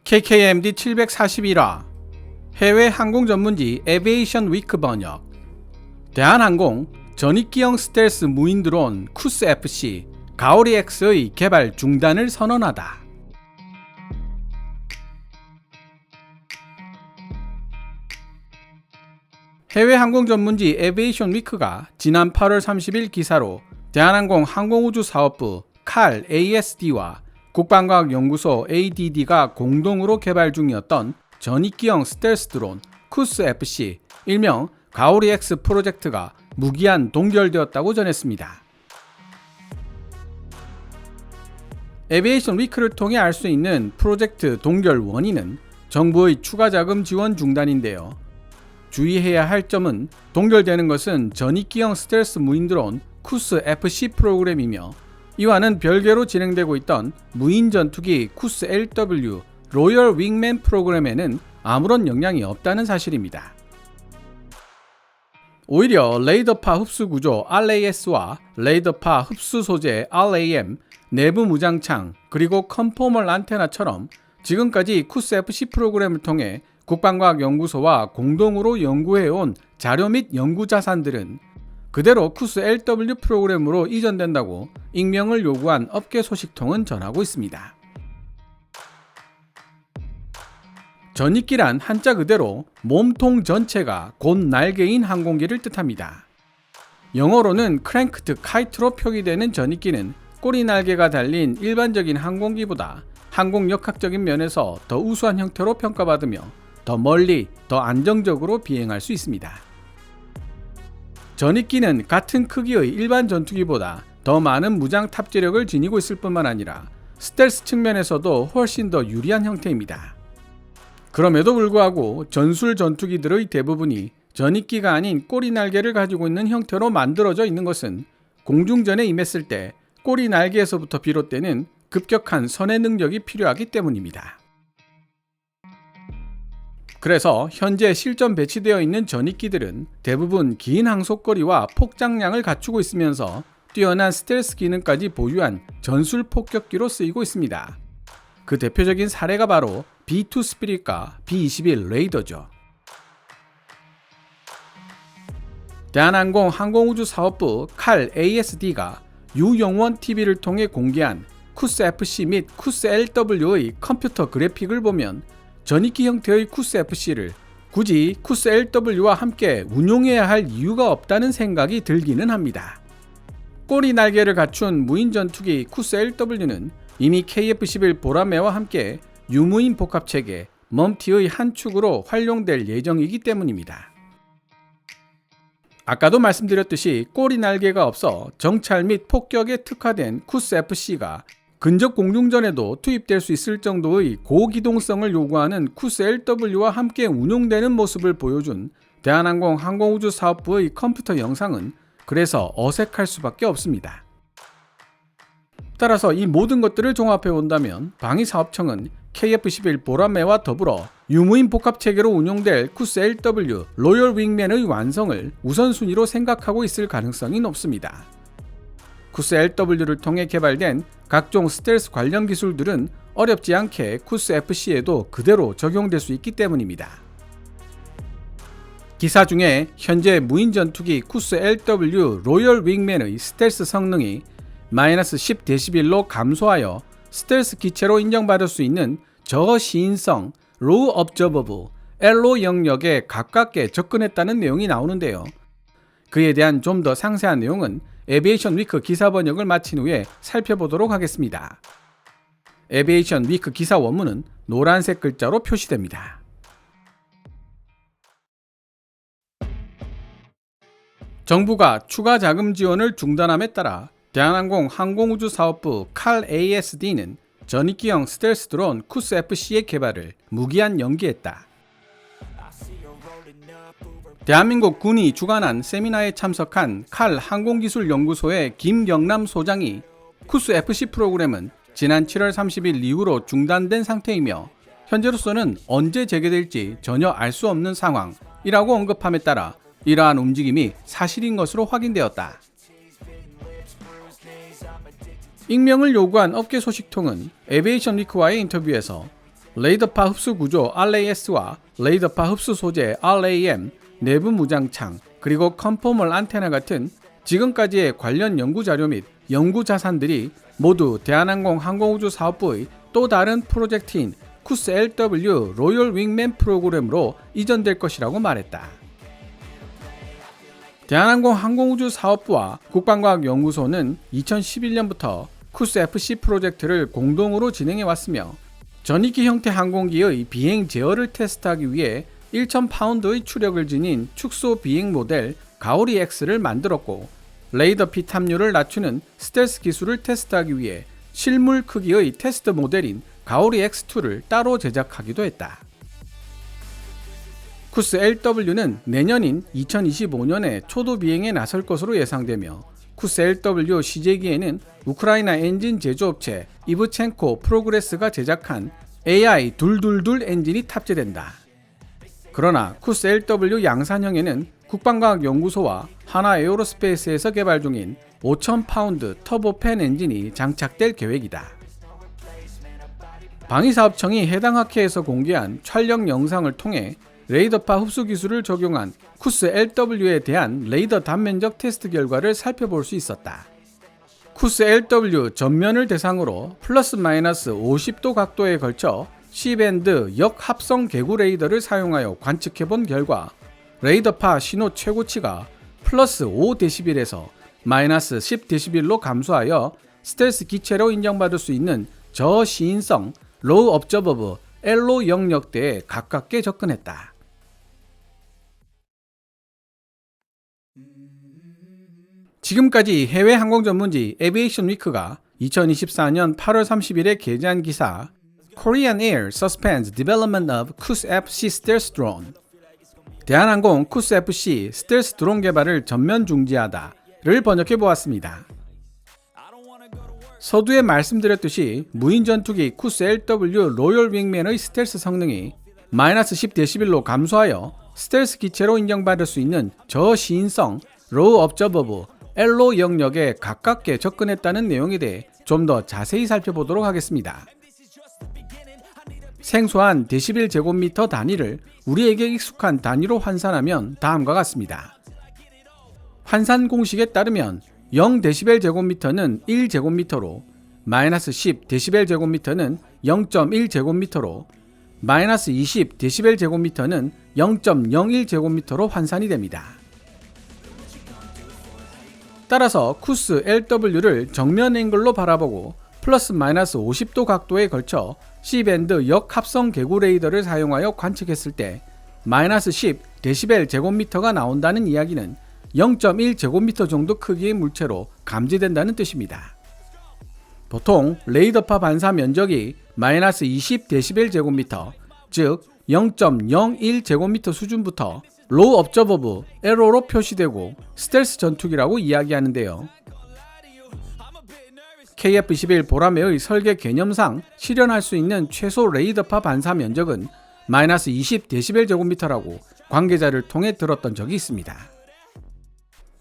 KKMD 741화 해외 항공 전문지 에비에이션 위크 번역. 대한항공 전익기형 스텔스 무인 드론 쿠스 FC 가오리 X의 개발 중단을 선언하다. 해외 항공 전문지 에비에이션 위크가 지난 8월 30일 기사로 대한항공 항공우주사업부 칼 ASD와 국방과학연구소 ADD가 공동으로 개발 중이었던 전익기형 스텔스 드론 쿠스 FC 일명 가오리 X 프로젝트가 무기한 동결되었다고 전했습니다. 에비에이션 위크를 통해 알 수 있는 프로젝트 동결 원인은 정부의 추가 자금 지원 중단인데요. 주의해야 할 점은 동결되는 것은 전익기형 스텔스 무인 드론 쿠스 FC 프로그램이며 이와는 별개로 진행되고 있던 무인 전투기 쿠스 LW 로열 윙맨 프로그램에는 아무런 영향이 없다는 사실입니다. 오히려 레이더파 흡수 구조 RAS와 레이더파 흡수 소재 RAM, 내부 무장창, 그리고 컨포멀 안테나처럼 지금까지 쿠스 FC 프로그램을 통해 국방과학연구소와 공동으로 연구해온 자료 및 연구 자산들은 그대로 쿠스 LW 프로그램으로 이전된다고 익명을 요구한 업계 소식통은 전하고 있습니다. 전익기란 한자 그대로 몸통 전체가 곧 날개인 항공기를 뜻합니다. 영어로는 크랭크드 카이트로 표기되는 전익기는 꼬리 날개가 달린 일반적인 항공기보다 항공역학적인 면에서 더 우수한 형태로 평가받으며 더 멀리, 더 안정적으로 비행할 수 있습니다. 전익기는 같은 크기의 일반 전투기보다 더 많은 무장 탑재력을 지니고 있을 뿐만 아니라 스텔스 측면에서도 훨씬 더 유리한 형태입니다. 그럼에도 불구하고 전술 전투기들의 대부분이 전익기가 아닌 꼬리 날개를 가지고 있는 형태로 만들어져 있는 것은 공중전에 임했을 때 꼬리 날개에서부터 비롯되는 급격한 선의 능력이 필요하기 때문입니다. 그래서 현재 실전 배치되어 있는 전익기들은 대부분 긴 항속거리와 폭장량을 갖추고 있으면서 뛰어난 스텔스 기능까지 보유한 전술 폭격기로 쓰이고 있습니다. 그 대표적인 사례가 바로 B2 스피릿과 B-21 레이더죠. 대한항공 항공우주사업부 칼 ASD가 유영원 TV를 통해 공개한 쿠스 FC 및 쿠스 LW의 컴퓨터 그래픽을 보면 전익기 형태의 쿠스 FC를 굳이 쿠스 LW와 함께 운용해야 할 이유가 없다는 생각이 들기는 합니다. 꼬리 날개를 갖춘 무인 전투기 쿠스 LW는 이미 KF-11 보라매와 함께 유무인 복합체계 멈티의 한 축으로 활용될 예정이기 때문입니다. 아까도 말씀드렸듯이 꼬리 날개가 없어 정찰 및 폭격에 특화된 쿠스 FC가 근접 공중전에도 투입될 수 있을 정도의 고기동성을 요구하는 쿠스 LW와 함께 운용되는 모습을 보여준 대한항공 항공우주사업부의 컴퓨터 영상은 그래서 어색할 수밖에 없습니다. 따라서 이 모든 것들을 종합해 본다면 방위사업청은 KF-11 보라매와 더불어 유무인 복합체계로 운용될 쿠스 LW 로열 윙맨의 완성을 우선순위로 생각하고 있을 가능성이 높습니다. 쿠스 LW를 통해 개발된 각종 스텔스 관련 기술들은 어렵지 않게 쿠스 FC에도 그대로 적용될 수 있기 때문입니다. 기사 중에 현재 무인 전투기 쿠스 LW 로열 윙맨의 스텔스 성능이 -10dB로 감소하여 스텔스 기체로 인정받을 수 있는 저시인성 로우 업저버브 LO 영역에 가깝게 접근했다는 내용이 나오는데요. 그에 대한 좀 더 상세한 내용은 에비에이션 위크 기사 번역을 마친 후에 살펴보도록 하겠습니다. 에비에이션 위크 기사 원문은 노란색 글자로 표시됩니다. 정부가 추가 자금 지원을 중단함에 따라 대한항공 항공우주사업부 칼 ASD는 전익기형 스텔스 드론 쿠스 FC의 개발을 무기한 연기했다. 대한민국 군이 주관한 세미나에 참석한 칼 항공기술연구소의 김경남 소장이 쿠스 FC 프로그램은 지난 7월 30일 이후로 중단된 상태이며 현재로서는 언제 재개될지 전혀 알 수 없는 상황이라고 언급함에 따라 이러한 움직임이 사실인 것으로 확인되었다. 익명을 요구한 업계 소식통은 에비에이션 위크와의 인터뷰에서 레이더파 흡수 구조 RAS와 레이더파 흡수 소재 RAM, 내부 무장창, 그리고 컨포멀 안테나 같은 지금까지의 관련 연구 자료 및 연구 자산들이 모두 대한항공 항공우주사업부의 또 다른 프로젝트인 쿠스 LW 로열 윙맨 프로그램으로 이전될 것이라고 말했다. 대한항공 항공우주사업부와 국방과학연구소는 2011년부터 쿠스 FC 프로젝트를 공동으로 진행해 왔으며 전익기 형태 항공기의 비행 제어를 테스트하기 위해 1,000파운드의 추력을 지닌 축소 비행 모델 가오리 X를 만들었고, 레이더 피탐률을 낮추는 스텔스 기술을 테스트하기 위해 실물 크기의 테스트 모델인 가오리 X2를 따로 제작하기도 했다. 쿠스 LW는 내년인 2025년에 초도 비행에 나설 것으로 예상되며, 쿠스 LW 시제기에는 우크라이나 엔진 제조업체 이브첸코 프로그레스가 제작한 AI222 엔진이 탑재된다. 그러나 쿠스 LW 양산형에는 국방과학연구소와 하나에어로스페이스에서 개발 중인 5,000파운드 터보팬 엔진이 장착될 계획이다. 방위사업청이 해당 학회에서 공개한 촬영 영상을 통해 레이더파 흡수 기술을 적용한 쿠스 LW에 대한 레이더 단면적 테스트 결과를 살펴볼 수 있었다. 쿠스 LW 전면을 대상으로 플러스 마이너스 50도 각도에 걸쳐 C밴드 역합성 개구 레이더를 사용하여 관측해본 결과 레이더파 신호 최고치가 플러스 5dB에서 마이너스 10dB로 감소하여 스텔스 기체로 인정받을 수 있는 저시인성 로우 업저버브 LO 영역대에 가깝게 접근했다. 지금까지 해외 항공 전문지 에비에이션 위크가 2024년 8월 30일에 게재한 기사 Korean Air Suspends Development of KUS FC Stealth Drone, 대한항공 쿠스 FC 스텔스 드론 개발을 전면 중지하다를 번역해 보았습니다. 서두에 말씀드렸듯이 무인 전투기 쿠스 LW 로열 윙맨의 스텔스 성능이 마이너스 10dB로 감소하여 스텔스 기체로 인정받을 수 있는 저시인성 로우 업저버브 LO 영역에 가깝게 접근했다는 내용에 대해 좀 더 자세히 살펴보도록 하겠습니다. 생소한 데시벨 제곱미터 단위를 우리에게 익숙한 단위로 환산하면 다음과 같습니다. 환산 공식에 따르면 0데시벨 제곱미터는 1제곱미터로, 마이너스 10데시벨 제곱미터는 0.1제곱미터로, 마이너스 20데시벨 제곱미터는 0.01제곱미터로 환산이 됩니다. 따라서 쿠스 LW를 정면 앵글로 바라보고 플러스 마이너스 50도 각도에 걸쳐 C밴드 역합성 개구 레이더를 사용하여 관측했을 때 마이너스 10데시벨 제곱미터가 나온다는 이야기는 0.1제곱미터 정도 크기의 물체로 감지된다는 뜻입니다. 보통 레이더파 반사 면적이 마이너스 20데시벨 제곱미터, 즉 0.01제곱미터 수준부터 로우 업저버브 LO로 표시되고 스텔스 전투기라고 이야기하는데요. KF-21 보라매의 설계 개념상 실현할 수 있는 최소 레이더파 반사 면적은 마이너스 20데시벨 제곱미터라고 관계자를 통해 들었던 적이 있습니다.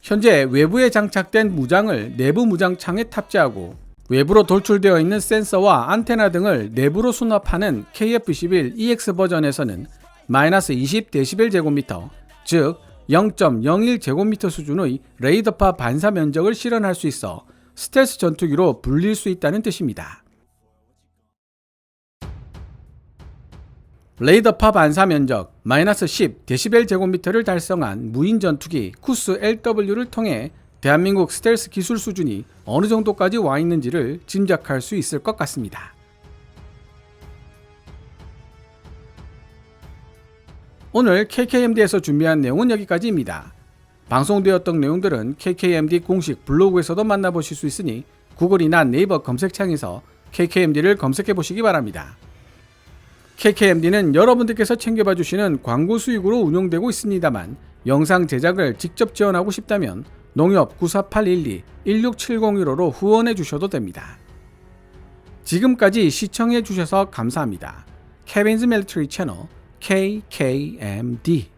현재 외부에 장착된 무장을 내부 무장창에 탑재하고 외부로 돌출되어 있는 센서와 안테나 등을 내부로 수납하는 KF-21 EX 버전에서는 마이너스 20데시벨 제곱미터, 즉 0.01제곱미터 수준의 레이더파 반사 면적을 실현할 수 있어 스텔스 전투기로 불릴 수 있다는 뜻입니다. 레이더파 반사 면적 마이너스 10데시벨 제곱미터를 달성한 무인 전투기 쿠스 LW를 통해 대한민국 스텔스 기술 수준이 어느 정도까지 와 있는지를 짐작할 수 있을 것 같습니다. 오늘 KKMD에서 준비한 내용은 여기까지입니다. 방송되었던 내용들은 KKMD 공식 블로그에서도 만나보실 수 있으니 구글이나 네이버 검색창에서 KKMD를 검색해 보시기 바랍니다. KKMD는 여러분들께서 챙겨봐 주시는 광고 수익으로 운영되고 있습니다만 영상 제작을 직접 지원하고 싶다면 농협 94812-16701호로 후원해 주셔도 됩니다. 지금까지 시청해 주셔서 감사합니다. 케빈즈 밀리터리 채널 KKMD